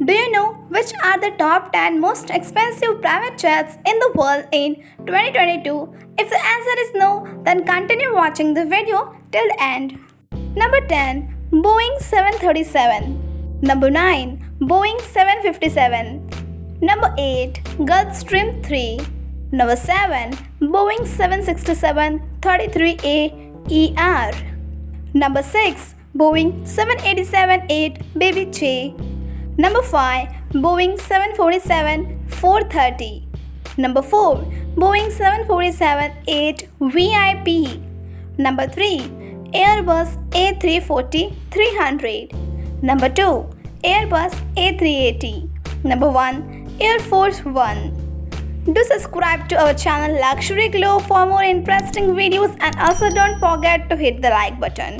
Do you know which are the top 10 most expensive private jets in the world in 2022? If the answer is no, then continue watching the video till the end. Number 10. Boeing 737. Number 9. Boeing 757. Number 8. Gulfstream 3. Number 7. Boeing 767-33A ER. Number 6. Boeing 787-8 Baby J. Number 5. Boeing 747-430. Number 4. Boeing 747-8 VIP. Number 3. Airbus A340-300. Number 2. Airbus A380. Number 1. Air Force One. Do subscribe to our channel Luxury Glow for more interesting videos, and also don't forget to hit the like button.